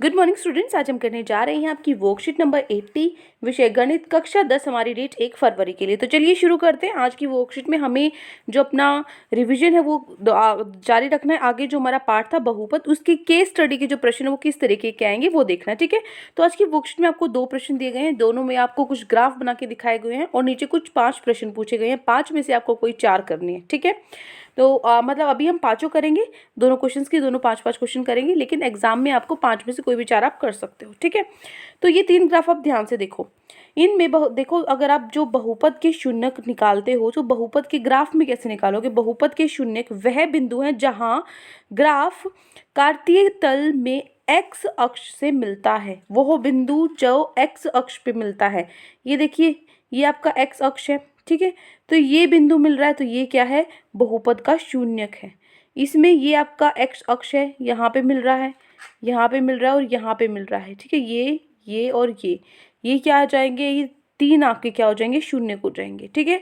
Good morning students, आज हम करने जा रहे हैं आपकी वर्कशीट नंबर 80 विषय गणित कक्षा 10। हमारी डेट 1 फरवरी के लिए। तो चलिए शुरू करते हैं। आज की वर्कशीट में हमें जो अपना रिवीजन है वो जारी रखना है। आगे जो हमारा पार्ट था बहुपद, उसके केस स्टडी के जो प्रश्न है वो किस तरीके के आएंगे वो देखना है, ठीक है। तो आज की वर्कशीट में आपको 2 प्रश्न दिए गए हैं, दोनों में आपको कुछ ग्राफ बना के दिखाए गए हैं और नीचे कुछ 5 प्रश्न पूछे गए हैं। 5 में से आपको कोई 4 करनी है, ठीक है। तो मतलब अभी हम पाँचों करेंगे, दोनों क्वेश्चंस की दोनों 5-5 क्वेश्चन करेंगे, लेकिन एग्जाम में आपको 5 में से कोई भी 4 आप कर सकते हो, ठीक है। तो ये 3 ग्राफ आप ध्यान से देखो। इनमें देखो, अगर आप जो बहुपद के शून्यक निकालते हो तो बहुपद के ग्राफ में कैसे निकालोगे। बहुपद के शून्यक वह बिंदु हैं जहां ग्राफ कार्तीय तल में एक्स अक्ष से मिलता है। वो बिंदु जो एक्स अक्ष पे मिलता है, ये देखिए, ये आपका एक्स अक्ष है, ठीक है। तो ये बिंदु मिल रहा है, तो ये क्या है, बहुपद का शून्यक है। इसमें ये आपका एक्स अक्ष है, यहाँ पे मिल रहा है, यहाँ पे मिल रहा है और यहाँ पे मिल रहा है, ठीक है। ये और ये क्या आ जाएंगे, ये 3 आपके क्या हो जाएंगे, शून्यक हो जाएंगे, ठीक है।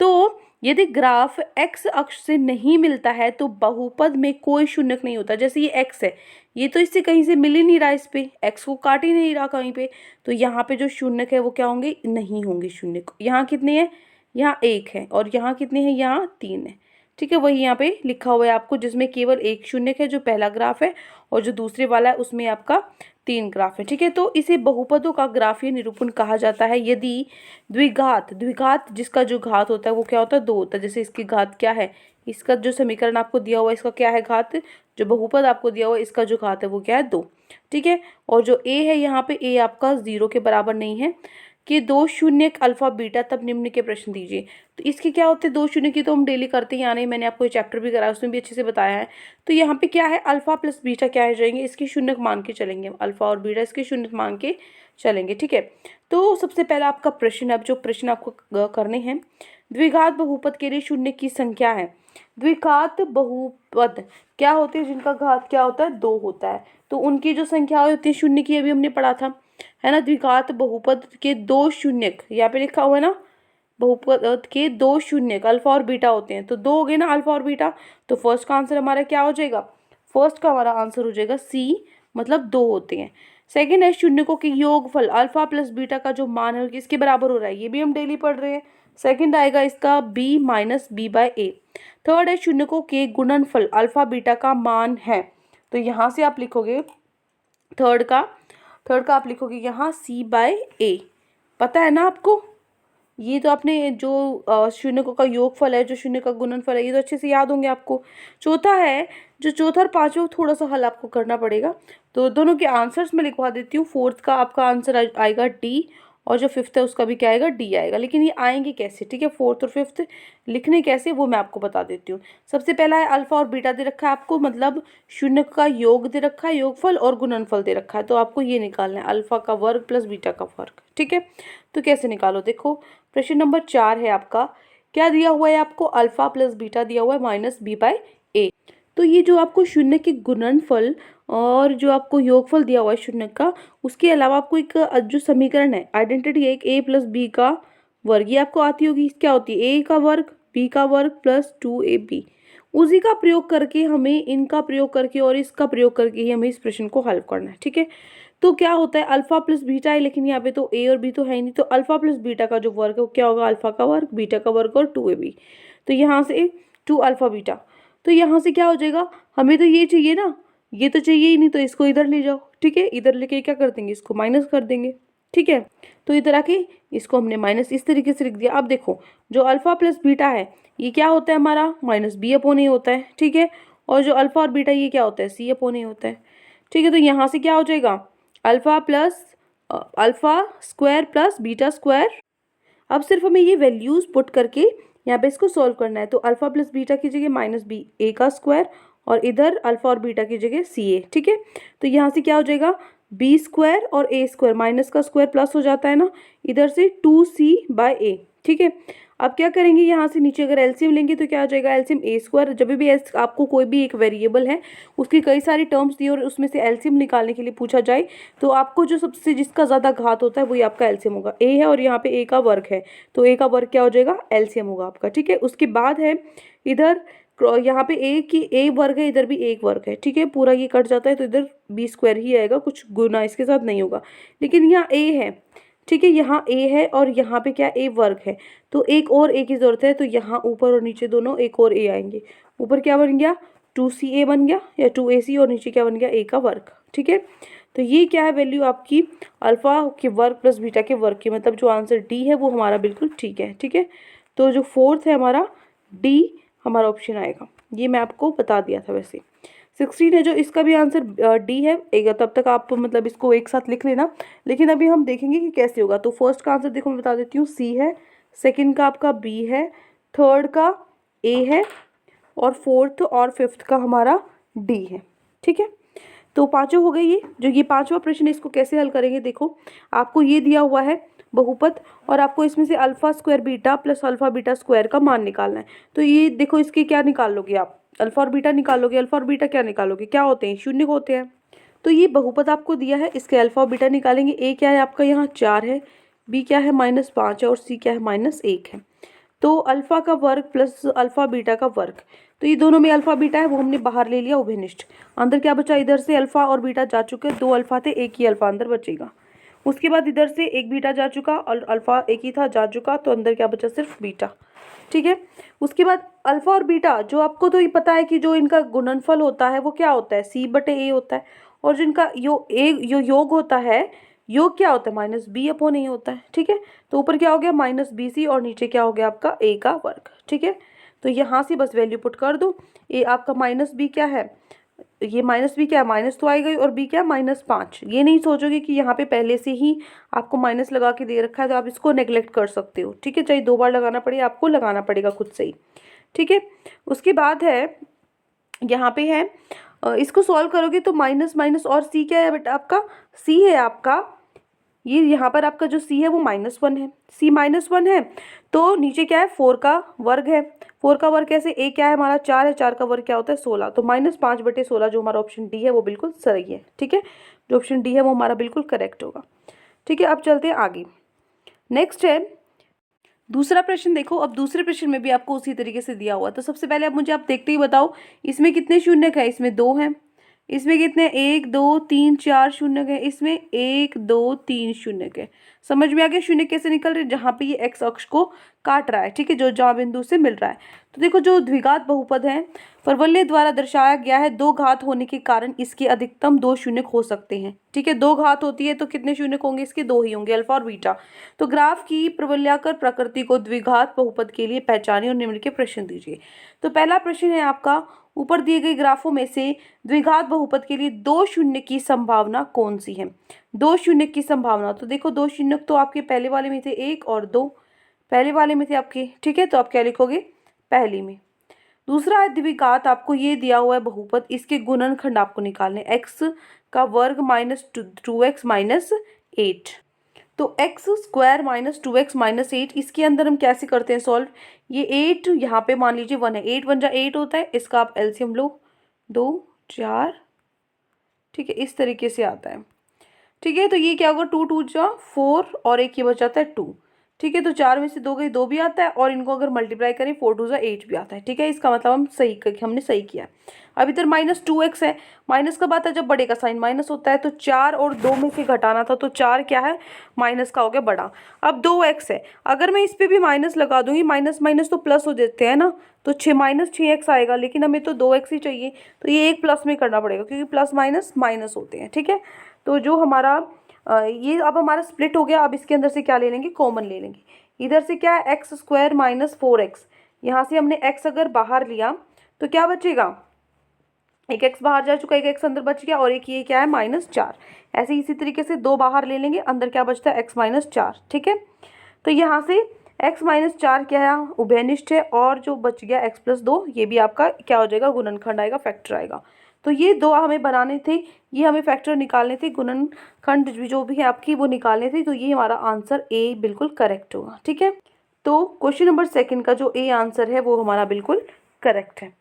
तो यदि ग्राफ एक्स अक्ष से नहीं मिलता है तो बहुपद में कोई शून्यक नहीं होता। जैसे ये एक्स है, ये तो इससे कहीं से मिल ही नहीं रहा, इस पे एक्स को काट ही नहीं रहा कहीं पे, तो यहाँ पे जो शून्यक है वो क्या होंगे, नहीं होंगे शून्यक। यहाँ कितने हैं, यहाँ 1 है, और यहाँ कितने हैं, यहाँ 3 है, ठीक है। वही यहाँ पे लिखा हुआ है आपको, जिसमें केवल एक शून्यक है, जो पहला ग्राफ है, और जो दूसरे वाला है उसमें आपका 3 ग्राफ है, ठीक है। तो इसे बहुपदों का ग्राफीय निरूपण कहा जाता है यदि द्विघात जिसका जो घात होता है वो क्या होता है, 2 होता है। जैसे इसकी घात क्या है, इसका जो समीकरण आपको दिया हुआ है इसका क्या है घात, जो बहुपद आपको दिया हुआ है इसका जो घात है वो क्या है, 2, ठीक है। और जो ए है, यहाँ पे ए आपका 0 के बराबर नहीं है कि 2 शून्यक अल्फा बीटा, तब निम्न के प्रश्न दीजिए। तो इसके क्या होते हैं, 2 शून्य की तो हम डेली करते हैं, यानी मैंने आपको ये चैप्टर भी कराया, उसमें भी अच्छे से बताया है। तो यहाँ पे क्या है, अल्फा प्लस बीटा क्या है जाएंगे, इसके शून्यक मान के चलेंगे, अल्फा और बीटा इसके शून्यक मान के चलेंगे, ठीक है। तो सबसे पहला आपका प्रश्न, अब जो प्रश्न आपको करने हैं, द्विघात बहुपद के लिए शून्य की संख्या है। द्विघात बहुपद क्या होते हैं, जिनका घात क्या होता है, 2 होता है, तो उनकी जो संख्या होती है शून्य की, अभी हमने पढ़ा था, है ना। द्विघात बहुपद के 2 शून्यक यहाँ पे लिखा हुआ है ना, बहुपद के 2 शून्यक अल्फा और बीटा होते हैं, तो 2 हो गए ना अल्फा और बीटा। तो फर्स्ट का आंसर हमारा क्या हो जाएगा, फर्स्ट का हमारा आंसर हो जाएगा सी, मतलब 2 होते हैं। सेकेंड है शून्यकों के योगफल अल्फा प्लस बीटा का जो मान है किसके बराबर हो रहा है, ये भी हम डेली पढ़ रहे हैं। सेकेंड आएगा इसका b माइनस बी बाय ए। थर्ड है शून्यकों के गुणनफल अल्फा बीटा का मान है, तो यहाँ से आप लिखोगे थर्ड का आप लिखोगे यहाँ c बाय ए। पता है ना आपको, ये तो आपने जो शून्यकों का योगफल है, जो शून्य का गुणनफल है, ये तो अच्छे से याद होंगे आपको। चौथा है, जो चौथा और पांचवा थोड़ा सा हल आपको करना पड़ेगा, तो दोनों के आंसर्स में लिखवा देती हूँ। फोर्थ का आपका आंसर आएगा डी, और जो फिफ्थ है उसका भी क्या आएगा, डी आएगा। लेकिन ये आएंगे कैसे, ठीक है, फोर्थ और फिफ्थ लिखने कैसे वो मैं आपको बता देती हूँ। सबसे पहला है अल्फा और बीटा दे रखा है आपको, मतलब शून्य का योग दे रखा है, योगफल और गुणनफल दे रखा है, तो आपको ये निकालना है अल्फा का वर्ग प्लस बीटा का वर्ग, ठीक है। तो कैसे निकालो, देखो प्रश्न नंबर 4 है आपका, क्या दिया हुआ है आपको, अल्फा प्लस बीटा दिया हुआ है माइनस बी बाय ए। तो ये जो आपको शून्य के गुणनफल और जो आपको योगफल दिया हुआ है शून्य का, उसके अलावा आपको एक जो समीकरण है, आइडेंटिटी है, एक ए प्लस बी का वर्ग, ये आपको आती होगी, क्या होती है, ए का वर्ग बी का वर्ग प्लस 2ab। उसी का प्रयोग करके हमें, इनका प्रयोग करके और इसका प्रयोग करके ही हमें इस प्रश्न को हल करना है, ठीक है। तो क्या होता है, अल्फा प्लस बीटा है, लेकिन यहाँ पे तो ए और बी तो है ही नहीं, तो अल्फा प्लस बीटा का जो वर्ग है वो क्या होगा, अल्फा का वर्ग बीटा का वर्ग और 2ab। तो यहाँ से 2 अल्फा बीटा, तो यहाँ से क्या हो जाएगा, हमें तो ये चाहिए ना, ये तो चाहिए ही नहीं, तो इसको इधर ले जाओ, ठीक है। इधर लेके क्या कर देंगे, इसको माइनस कर देंगे, ठीक है। तो इधर आके इसको हमने माइनस इस तरीके से लिख दिया। अब देखो, जो अल्फा प्लस बीटा है ये क्या होता है हमारा, माइनस बी अपॉन ए होता है, ठीक है। और जो अल्फा और बीटा ये क्या होता है, सी अपॉन ए होता है, ठीक है। तो यहाँ से क्या हो जाएगा, alpha plus alpha square plus beta square. अब सिर्फ हमें ये वैल्यूज पुट करके यहाँ पे इसको सॉल्व करना है। तो अल्फा प्लस बीटा की जगह माइनस बी ए का स्क्वायर, और इधर अल्फा और बीटा की जगह सी ए, ठीक है। तो यहाँ से क्या हो जाएगा, बी स्क्वायर और ए स्क्वायर, माइनस का स्क्वायर प्लस हो जाता है ना, इधर से 2c बाय ए, ठीक है। अब क्या करेंगे, यहाँ से नीचे अगर एलसीएम लेंगे तो क्या हो जाएगा, एलसीएम ए स्क्वायर। जब भी आपको कोई भी एक वेरिएबल है उसकी कई सारी टर्म्स दी और उसमें से एलसीएम निकालने के लिए पूछा जाए, तो आपको जो सबसे जिसका ज़्यादा घात होता है वही आपका एलसीएम होगा। ए है और यहाँ पे ए का वर्ग है, तो ए का वर्ग क्या हो जाएगा, एलसीएम होगा आपका, ठीक है। उसके बाद है इधर यहाँ पे ए की ए वर्ग है, इधर भी एक वर्ग है, ठीक है। पूरा ये कट जाता है तो इधर बी स्क्वायर ही आएगा, कुछ गुना इसके साथ नहीं होगा। लेकिन यहाँ ए है, ठीक है, यहाँ ए है और यहाँ पे क्या ए वर्ग है, तो एक और ए की जरूरत है। तो यहाँ ऊपर और नीचे दोनों एक और ए आएंगे। ऊपर क्या बन गया 2ca बन गया या 2ac, और नीचे क्या बन गया ए का वर्ग, ठीक है। तो ये क्या है वैल्यू आपकी अल्फा के वर्ग प्लस बीटा के वर्ग की, मतलब जो आंसर डी है वो हमारा बिल्कुल ठीक है, ठीक है। तो जो फोर्थ है हमारा डी हमारा ऑप्शन आएगा, ये मैं आपको बता दिया था। वैसे 16 है जो इसका भी आंसर डी है। एक तब तक आप मतलब इसको एक साथ लिख लेना, लेकिन अभी हम देखेंगे कि कैसे होगा। तो फर्स्ट का आंसर देखो मैं बता देती हूँ, सी है, सेकंड का आपका बी है, थर्ड का ए है, और फोर्थ और फिफ्थ का हमारा डी है, ठीक है। तो पांचों हो गई। ये जो ये पांचवा प्रश्न है इसको कैसे हल करेंगे, देखो आपको ये दिया हुआ है बहुपद, और आपको इसमें से alpha square beta plus alpha beta square का मान निकालना है। तो ये देखो इसके क्या निकाल लोगे आप, अल्फा और बीटा निकालोगे। अल्फा और बीटा क्या निकालोगे, क्या होते हैं, शून्य होते हैं। तो ये बहुपद आपको दिया है, इसके अल्फा और बीटा निकालेंगे। ए क्या है आपका यहाँ 4 है, बी क्या है -5 है, और सी क्या है -1 है। तो अल्फा का वर्ग प्लस अल्फा बीटा का वर्ग, तो ये दोनों में अल्फा बीटा है वो हमने बाहर ले लिया उभयनिष्ठ। अंदर क्या बचा, इधर से अल्फा और बीटा जा चुके, 2 अल्फा थे, एक ही अल्फा अंदर बचेगा। उसके बाद इधर से एक बीटा जा चुका और अल्फा एक ही था जा चुका, तो अंदर क्या बचा, सिर्फ बीटा, ठीक है। उसके बाद अल्फा और बीटा, जो आपको तो ये पता है कि जो इनका गुणनफल होता है वो क्या होता है, c/a होता है। और जो इनका योग होता है, योग क्या होता है, -b/a होता है, ठीक है। तो ऊपर क्या हो गया -bc, और नीचे क्या हो गया आपका a का वर्ग, ठीक है। तो यहाँ से बस वैल्यू पुट कर दो। ए आपका -b क्या है, ये -b क्या है, माइनस तो आएगा ही, और b क्या -5। ये नहीं सोचोगे कि यहाँ पे पहले से ही आपको माइनस लगा के दे रखा है तो आप इसको नेग्लेक्ट कर सकते हो, ठीक है। चाहे 2 बार लगाना पड़े, आपको लगाना पड़ेगा खुद से ही, ठीक है। उसके बाद है यहाँ पे है इसको सॉल्व करोगे तो माइनस माइनस, और c क्या है बेटा आपका, c है आपका, ये यहाँ पर आपका जो c है वो -1 है, c -1 है। तो नीचे क्या है 4 का वर्ग है, 4 का वर्ग कैसे, a क्या है हमारा 4 है, 4 का वर्ग क्या होता है 16, तो -5/16 जो हमारा ऑप्शन डी है वो बिल्कुल सही है, ठीक है। जो ऑप्शन डी है वो हमारा बिल्कुल करेक्ट होगा, ठीक है। अब चलते हैं आगे। नेक्स्ट है दूसरा प्रश्न। देखो अब दूसरे प्रश्न में भी आपको उसी तरीके से दिया हुआ, तो सबसे पहले आप देखते ही बताओ इसमें कितने शून्य है, इसमें 2 हैं, इसमें कितने 1 2 3 4 शून्य है, इसमें 1 2 3 शून्य है। समझ में आ गया शून्य कैसे निकल रहे, जहाँ पे ये एक्स अक्ष को काट रहा है, ठीक है, जो जहाँ बिंदु से मिल रहा है। तो देखो जो द्विघात बहुपद है परवलय द्वारा दर्शाया गया है, 2 घात होने के कारण इसके अधिकतम 2 शून्य हो सकते हैं, ठीक है। 2 घात होती है तो कितने शून्य होंगे, इसके 2 ही होंगे, अल्फा और बीटा। तो ग्राफ की प्रवलयाकर प्रकृति को द्विघात बहुपद के लिए पहचानिए और निम्न के प्रश्न दीजिए। तो पहला प्रश्न है आपका, ऊपर दिए गए ग्राफों में से द्विघात बहुपद के लिए 2 शून्य की संभावना कौन सी है। 2 शून्य की संभावना, तो देखो 2 शून्य तो आपके पहले वाले में थे 1 और 2, पहले वाले में थे आपके, ठीक है। तो आप क्या लिखोगे, पहली में। दूसरा है द्विघात, आपको ये दिया हुआ है बहुपद, इसके गुणनखंड आपको निकालने, x का वर्ग -2x - 8। तो x² - 2x - 8, इसके अंदर हम कैसे करते हैं सॉल्व, ये 8 यहाँ पे मान लीजिए 1 है, 8 × 1 = 8 होता है, इसका आप एलसीएम लो 2 4, ठीक है, इस तरीके से आता है, ठीक है। तो ये क्या होगा 2 2 × 4 और एक ये बच जाता है 2, ठीक है। तो 4 में से 2 गई 2 भी आता है, और इनको अगर मल्टीप्लाई करें 4 2 = 8 भी आता है, ठीक है। इसका मतलब हमने सही किया। अब इधर -2x है, माइनस कब आता है, जब बड़े का साइन माइनस होता है। तो 4 और 2 में से घटाना था, तो 4 क्या है माइनस का हो गया बड़ा। अब 2x है, अगर मैं इस पर भी माइनस लगा दूंगी, माइनस माइनस तो प्लस हो जाते हैं ना, तो -6x आएगा, लेकिन हमें तो 2x ही चाहिए, तो ये एक प्लस में करना पड़ेगा क्योंकि प्लस माइनस माइनस होते हैं, ठीक है। तो जो हमारा ये अब हमारा स्प्लिट हो गया। अब इसके अंदर से क्या ले लेंगे, कॉमन ले लेंगे। इधर से क्या है x² - 4x, यहाँ से हमने x अगर बाहर लिया तो क्या बचेगा, एक x बाहर जा चुका है, एक x अंदर बच गया, और एक ये क्या है -4। ऐसे इसी तरीके से 2 बाहर ले लेंगे, अंदर क्या बचता है x - 4, ठीक है। तो यहाँ से x - 4 क्या है, उभयनिष्ठ है, और जो बच गया x + 2 ये भी आपका क्या हो जाएगा, गुणनखंड आएगा, फैक्टर आएगा। तो ये 2 हमें बनाने थे, ये हमें फैक्टर निकालने थे, गुणनखंड जो भी है आपकी वो निकालने थे। तो ये हमारा आंसर ए बिल्कुल करेक्ट होगा, ठीक है। तो क्वेश्चन नंबर 2 का जो ए आंसर है वो हमारा बिल्कुल करेक्ट है,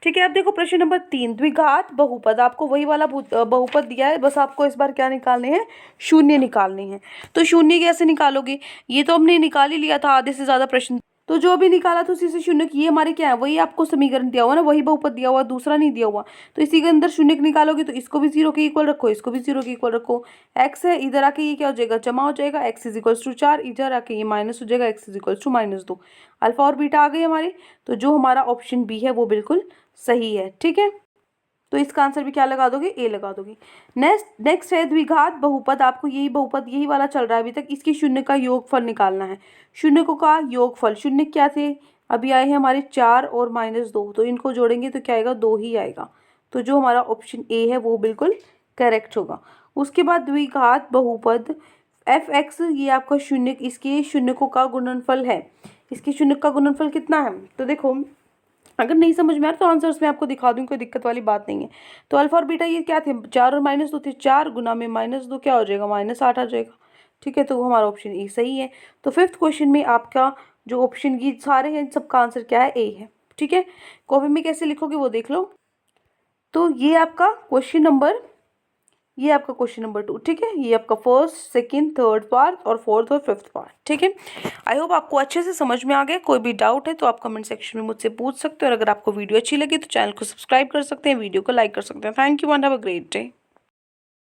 ठीक है। अब देखो प्रश्न नंबर 3, द्विघात बहुपद, आपको वही वाला बहुपद दिया है, बस आपको इस बार क्या निकालने हैं, शून्य निकालने हैं। तो शून्य कैसे निकालोगे, ये तो हमने निकाल ही लिया था आधे से ज़्यादा प्रश्न। तो जो अभी निकाला तो उसी से शून्य की, ये हमारे क्या है, वही आपको समीकरण दिया हुआ ना, वही बहुपद दिया हुआ, दूसरा नहीं दिया हुआ। तो इसी के अंदर शून्य निकालोगे तो इसको भी 0 के इक्वल रखो, इसको भी 0 के इक्वल रखो। एक्स है, इधर आके ये क्या हो जाएगा, जमा हो जाएगा, एक्स इज इक्वल्स टू 4, इधर आके ये माइनस हो जाएगा, x is equals to -2। Alpha और बीटा आ गई हमारी। तो जो हमारा ऑप्शन बी है वो बिल्कुल सही है। ठीक है, तो इसका आंसर भी क्या लगा दोगे, ए लगा दोगे। नेक्स्ट है द्विघात बहुपद। आपको यही बहुपद यही वाला चल रहा है अभी तक। इसके शून्य का योगफल निकालना है। शून्य को का योगफल, शून्य क्या थे अभी आए हैं हमारे 4 और -2, तो इनको जोड़ेंगे तो क्या आएगा, 2 ही आएगा। तो जो हमारा ऑप्शन ए है वो बिल्कुल करेक्ट होगा। उसके बाद द्विघात बहुपद एफ एक्स, ये आपका शून्य, इसके शून्य को का गुणनफल है। इसके शून्य का गुणनफल कितना है, तो देखो अगर नहीं समझ में आ रहा तो आंसर्स मैं आपको दिखा दूँ, कोई दिक्कत वाली बात नहीं है। तो अल्फा और बीटा ये क्या थे, 4 और -2 थे, 4 गुना में -2 क्या हो जाएगा, -8 आ जाएगा। ठीक है, तो हमारा ऑप्शन ए सही है। तो 5th क्वेश्चन में आपका जो ऑप्शन ये सारे हैं सबका आंसर क्या है, ए है। ठीक है, कॉपी में कैसे लिखोगे वो देख लो। तो ये आपका क्वेश्चन नंबर 2। ठीक है, ये आपका फर्स्ट, सेकंड, थर्ड पार्ट और फोर्थ और फिफ्थ पार्ट। ठीक है, आई होप आपको अच्छे से समझ में आ गया। कोई भी डाउट है तो आप कमेंट सेक्शन में मुझसे पूछ सकते हो, और अगर आपको वीडियो अच्छी लगी तो चैनल को सब्सक्राइब कर सकते हैं, वीडियो को लाइक कर सकते हैं। Thank you and have a great day.